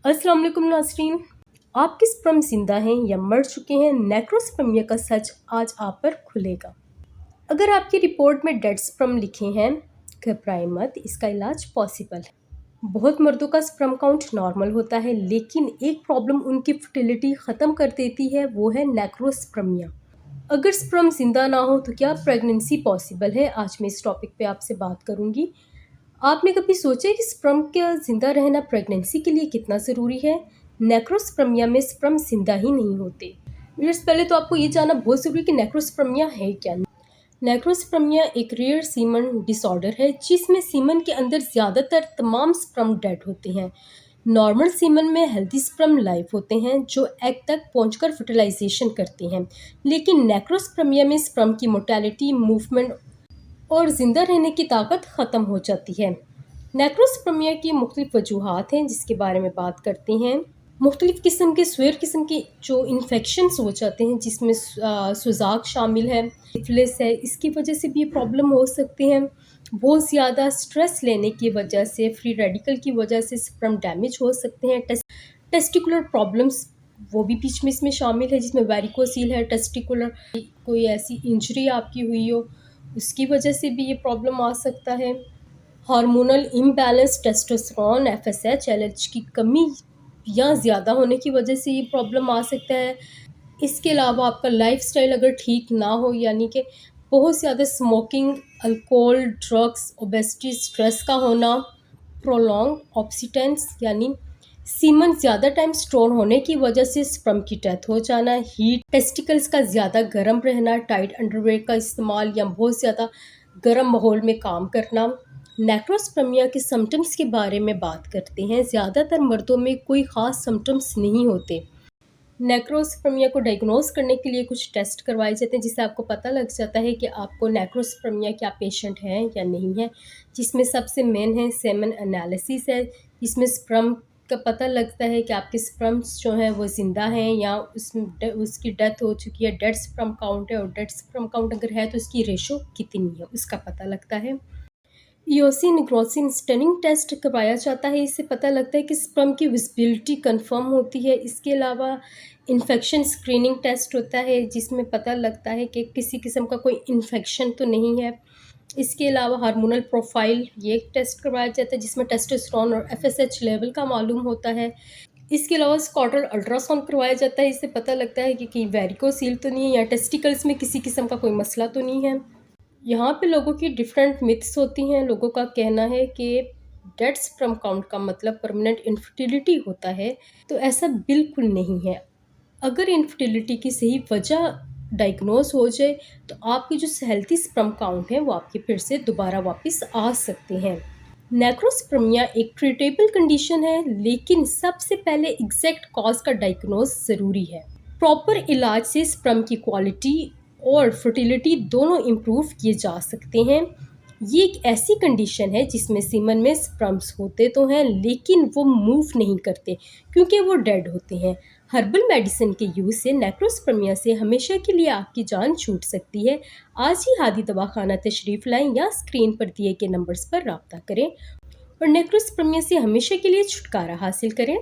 अस्सलाम वालेकुम नाज़रीन। आपके स्पर्म जिंदा हैं या मर चुके हैं, नेक्रोस्पर्मिया का सच आज आप पर खुलेगा। अगर आपकी रिपोर्ट में डेड स्पर्म लिखे हैं, घबराएं मत, इसका इलाज पॉसिबल है। बहुत मर्दों का स्पर्म काउंट नॉर्मल होता है, लेकिन एक प्रॉब्लम उनकी फर्टिलिटी ख़त्म कर देती है, वो है नेक्रोस्पर्मिया। अगर स्पर्म जिंदा ना हो तो क्या प्रेगनेंसी पॉसिबल है? आज मैं इस टॉपिक पे आपसे बात करूंगी। आपने कभी सोचा है कि स्पर्म का जिंदा रहना प्रेगनेंसी के लिए कितना ज़रूरी है? नेक्रोस्पर्मिया में स्पर्म जिंदा ही नहीं होते। व्यूअर्स, पहले तो आपको ये जानना बहुत ज़रूरी है कि नेक्रोस्पर्मिया है क्या। नेक्रोस्पर्मिया एक रेयर सीमन डिसऑर्डर है जिसमें सीमन के अंदर ज़्यादातर तमाम स्पर्म डेड होते हैं। नॉर्मल सीमन में हेल्दी स्पर्म लाइव होते हैं जो एग तक पहुंचकर फर्टिलाइजेशन करते हैं, लेकिन नेक्रोस्पर्मिया में स्पर्म की मोर्टेलिटी, मूवमेंट और ज़िंदा रहने की ताकत ख़त्म हो जाती है। नेक्रोस्पर्मिया की मुख्तलिफ वजूहात हैं जिसके बारे में बात करते हैं। मुख्तलिफ किस्म के स्वेर किस्म के जो इन्फेक्शंस हो जाते हैं, जिसमें सुजाक शामिल है, सिफिलिस है, इसकी वजह से भी ये प्रॉब्लम हो सकती हैं। बहुत ज़्यादा स्ट्रेस लेने की वजह से, फ्री रेडिकल की वजह से स्पर्म डैमेज हो सकते हैं। टेस्टिकुलर प्रॉब्लम्स वो भी बीच में इसमें शामिल है, जिसमें वेरिकोसील है, टेस्टिकुलर कोई ऐसी इंजरी आपकी हुई हो उसकी वजह से भी ये प्रॉब्लम आ सकता है। Hormonal imbalance, testosterone, FSH, LH की कमी या ज़्यादा होने की वजह से ये प्रॉब्लम आ सकता है। इसके अलावा आपका लाइफस्टाइल अगर ठीक ना हो, यानी कि बहुत ज़्यादा smoking, alcohol, drugs, obesity, stress का होना, प्रोलॉन्ग ऑब्स्टिनेंस यानी सीमन ज़्यादा टाइम स्टोर होने की वजह से स्पर्म की डेथ हो जाना, हीट, टेस्टिकल्स का ज़्यादा गर्म रहना, टाइट अंडरवेयर का इस्तेमाल या बहुत ज़्यादा गर्म माहौल में काम करना। नेक्रोस्पर्मिया के सिम्टम्स के बारे में बात करते हैं। ज़्यादातर मर्दों में कोई ख़ास सिम्टम्स नहीं होते। नेक्रोस्पर्मिया को डायग्नोज करने के लिए कुछ टेस्ट करवाए जाते हैं जिससे आपको पता लग जाता है कि आपको नेक्रोस्पर्मिया क्या पेशेंट हैं या नहीं है, जिसमें सबसे मेन है सेमन एनालिसिस है, जिसमें स्पर्म का पता लगता है कि आपके स्पर्म्स जो हैं वो ज़िंदा हैं या उसकी डेथ हो चुकी है। डेड स्पर्म काउंट है, और डेड स्पर्म काउंट अगर है तो उसकी रेशो कितनी है उसका पता लगता है। ईओसिन ग्रोसिन स्टनिंग टेस्ट करवाया जाता है, इससे पता लगता है कि स्पर्म की विजिबिलिटी कंफर्म होती है। इसके अलावा इन्फेक्शन स्क्रीनिंग टेस्ट होता है जिसमें पता लगता है कि किसी किस्म का कोई इन्फेक्शन तो नहीं है। इसके अलावा हार्मोनल प्रोफाइल ये एक टेस्ट करवाया जाता है जिसमें टेस्टोस्टेरोन और एफएसएच लेवल का मालूम होता है। इसके अलावा स्कॉटल अल्ट्रासाउंड करवाया जाता है, इससे पता लगता है कि कहीं वेरिकोसील तो नहीं है या टेस्टिकल्स में किसी किस्म का कोई मसला तो नहीं है। यहाँ पे लोगों की डिफरेंट मिथ्स होती हैं। लोगों का कहना है कि डेड स्पर्म काउंट का मतलब परमानेंट इनफर्टिलिटी होता है, तो ऐसा बिल्कुल नहीं है। अगर इनफर्टिलिटी की सही वजह डायग्नोज हो जाए तो आपकी जो हेल्थी स्पर्म काउंट है वो आपके फिर से दोबारा वापस आ सकते हैं। नेक्रोस्पर्मिया एक ट्रीटेबल कंडीशन है, लेकिन सबसे पहले एग्जैक्ट कॉज का डायग्नोज ज़रूरी है। प्रॉपर इलाज से स्पर्म की क्वालिटी और फर्टिलिटी दोनों इम्प्रूव किए जा सकते हैं। ये एक ऐसी कंडीशन है जिसमें सीमन में स्पर्म्स होते तो हैं, लेकिन वो मूव नहीं करते क्योंकि वो डेड होते हैं। हर्बल मेडिसिन के यूज़ से नेक्रोस्पर्मिया से हमेशा के लिए आपकी जान छूट सकती है। आज ही हादी दवाखाना तशरीफ़ लाएं या स्क्रीन पर दिए गए नंबर्स पर रब्ता करें और नेक्रोस्पर्मिया से हमेशा के लिए छुटकारा हासिल करें।